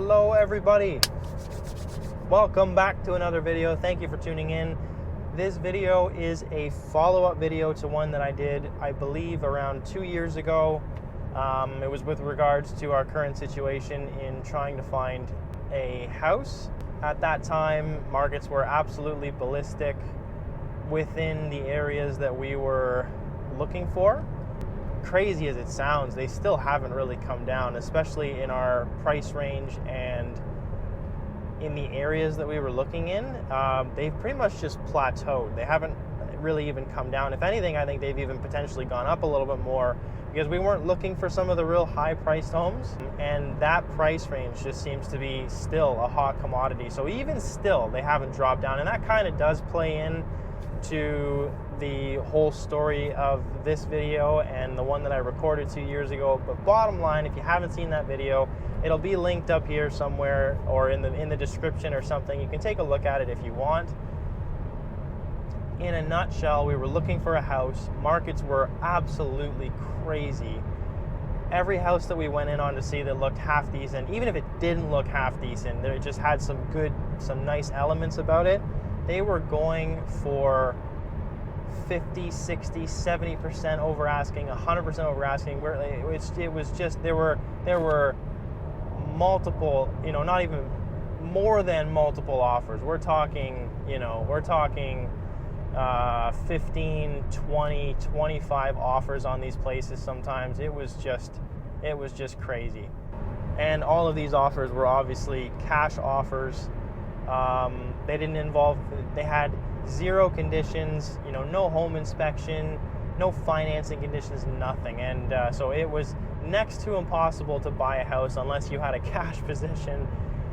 Hello everybody, welcome back to another video. Thank you for tuning in. This video is a follow-up video to one that I did, I believe, around 2 years ago. It was with regards to our current situation in trying to find a house. At that time, markets were absolutely ballistic within the areas that we were looking for. Crazy as it sounds, they still haven't really come down, especially in our price range and in the areas that we were looking in. They've pretty much just plateaued. They haven't really even come down. If anything, I think they've even potentially gone up a little bit more because we weren't looking for some of the real high-priced homes, and that price range just seems to be still a hot commodity. So even still, they haven't dropped down, and that kind of does play in to the whole story of this video and the one that I recorded 2 years ago. But bottom line, if you haven't seen that video, it'll be linked up here somewhere or in the description or something. You can take a look at it if you want. In a nutshell, we were looking for a house. Markets were absolutely crazy. Every house that we went in on to see that looked half decent, even if it didn't look half decent, it just had some nice elements about it, they were going for 50, 60, 70% over asking, 100% over asking. It was just, there were multiple, not even more than multiple offers. We're talking 15, 20, 25 offers on these places sometimes. It was just crazy. And all of these offers were obviously cash offers. They had zero conditions, no home inspection, no financing conditions, nothing. And so it was next to impossible to buy a house unless you had a cash position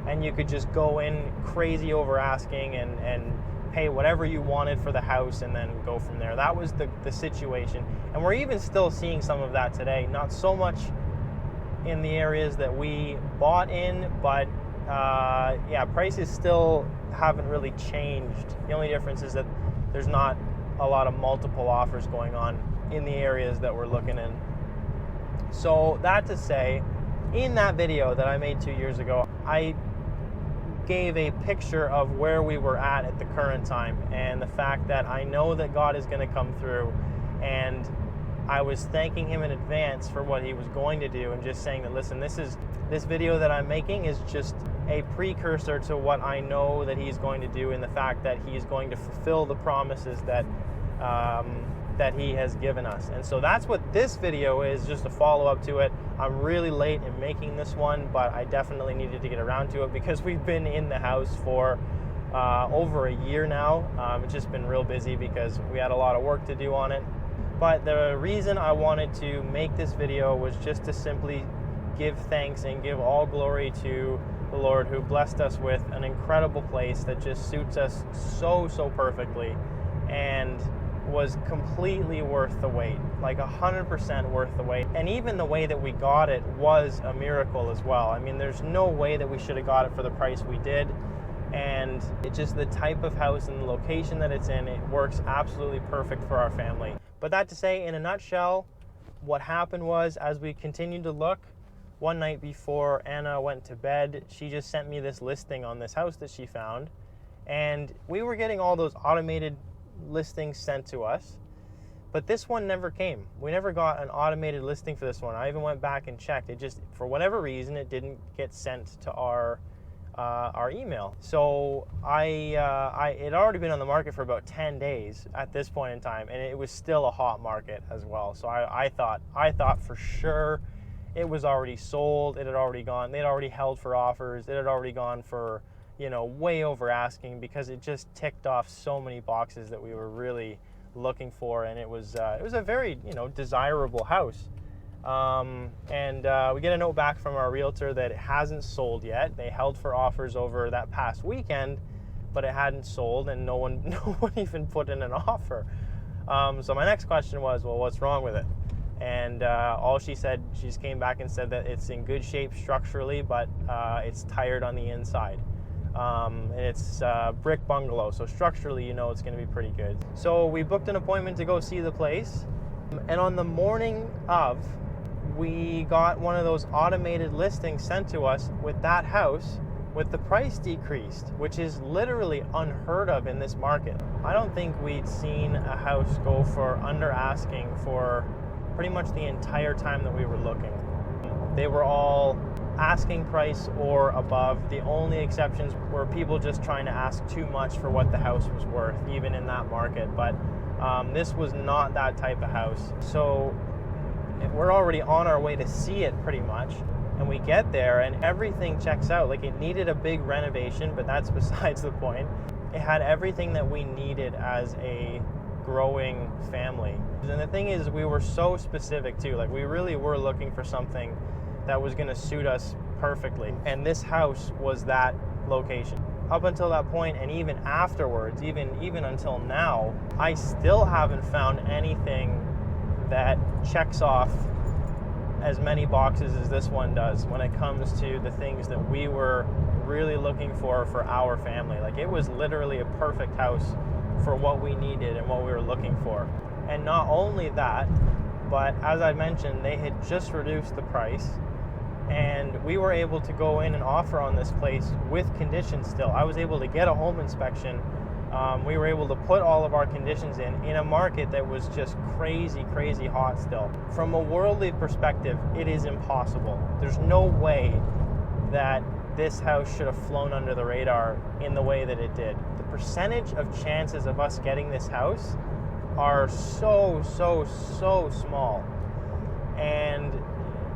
and you could just go in crazy over asking and pay whatever you wanted for the house and then go from there. That was the situation. And we're even still seeing some of that today. Not so much in the areas that we bought in, but prices still haven't really changed. The only difference is that there's not a lot of multiple offers going on in the areas that we're looking in. So that to say, in that video that I made 2 years ago, I gave a picture of where we were at the current time and the fact that I know that God is going to come through, and I was thanking him in advance for what he was going to do and just saying that, listen, this video that I'm making is just a precursor to what I know that he's going to do, in the fact that he's going to fulfill the promises that he has given us. And so that's what this video is, just a follow-up to it. I'm really late in making this one, but I definitely needed to get around to it because we've been in the house for over a year now. It's just been real busy because we had a lot of work to do on it. But the reason I wanted to make this video was just to simply give thanks and give all glory to the Lord, who blessed us with an incredible place that just suits us so perfectly and was completely worth the wait, like 100% worth the wait. And even the way that we got it was a miracle as well. I mean, there's no way that we should have got it for the price we did. And it's just the type of house and the location that it's in, it works absolutely perfect for our family. But that to say, in a nutshell, what happened was, as we continued to look, one night before Anna went to bed, she just sent me this listing on this house that she found. And we were getting all those automated listings sent to us, but this one never came. We never got an automated listing for this one. I even went back and checked. It just, for whatever reason, it didn't get sent to our email. So it had already been on the market for about 10 days at this point in time, and it was still a hot market as well. So I thought for sure it was already sold. It had already gone. They'd already held for offers. It had already gone for, way over asking, because it just ticked off so many boxes that we were really looking for, and it was a very desirable house. We get a note back from our realtor that it hasn't sold yet. They held for offers over that past weekend, but it hadn't sold, and no one even put in an offer. So my next question was, well, what's wrong with it? And all she said, she just came back and said that it's in good shape structurally, but it's tired on the inside. And it's a brick bungalow, so structurally, it's going to be pretty good. So we booked an appointment to go see the place, and on the morning of, we got one of those automated listings sent to us with that house with the price decreased, which is literally unheard of in this market. I don't think we'd seen a house go for under asking for pretty much the entire time that we were looking. They were all asking price or above. The only exceptions were people just trying to ask too much for what the house was worth, even in that market. But this was not that type of house. So we're already on our way to see it pretty much. And we get there and everything checks out. Like, it needed a big renovation, but that's besides the point. It had everything that we needed as a growing family. And the thing is, we were so specific too. Like, we really were looking for something that was going to suit us perfectly. And this house was that location. Up until that point, and even afterwards, even until now, I still haven't found anything that checks off as many boxes as this one does when it comes to the things that we were really looking for our family. Like, it was literally a perfect house for what we needed and what we were looking for. And not only that, but as I mentioned, they had just reduced the price, and we were able to go in and offer on this place with conditions still. I was able to get a home inspection. We were able to put all of our conditions in a market that was just crazy hot still. From a worldly perspective, it is impossible. There's no way that this house should have flown under the radar in the way that it did. The percentage of chances of us getting this house are so small. And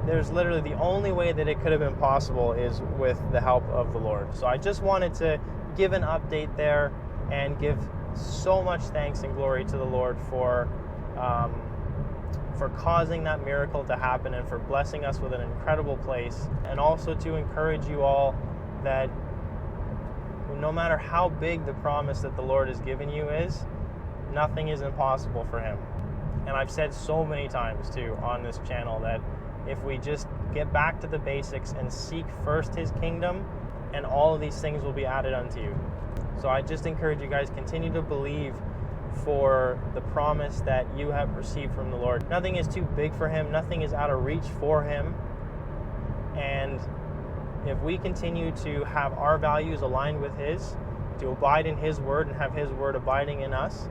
there's literally the only way that it could have been possible is with the help of the Lord. So I just wanted to give an update there and give so much thanks and glory to the Lord for causing that miracle to happen and for blessing us with an incredible place. And also to encourage you all that no matter how big the promise that the Lord has given you is, nothing is impossible for Him. And I've said so many times too on this channel that if we just get back to the basics and seek first His kingdom, and all of these things will be added unto you. So I just encourage you guys, continue to believe for the promise that you have received from the Lord. Nothing is too big for Him. Nothing is out of reach for Him. And if we continue to have our values aligned with His, to abide in His word and have His word abiding in us,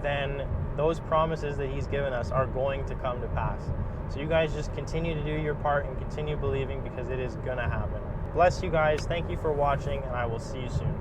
then those promises that He's given us are going to come to pass. So you guys just continue to do your part and continue believing, because it is going to happen. Bless you guys. Thank you for watching, and I will see you soon.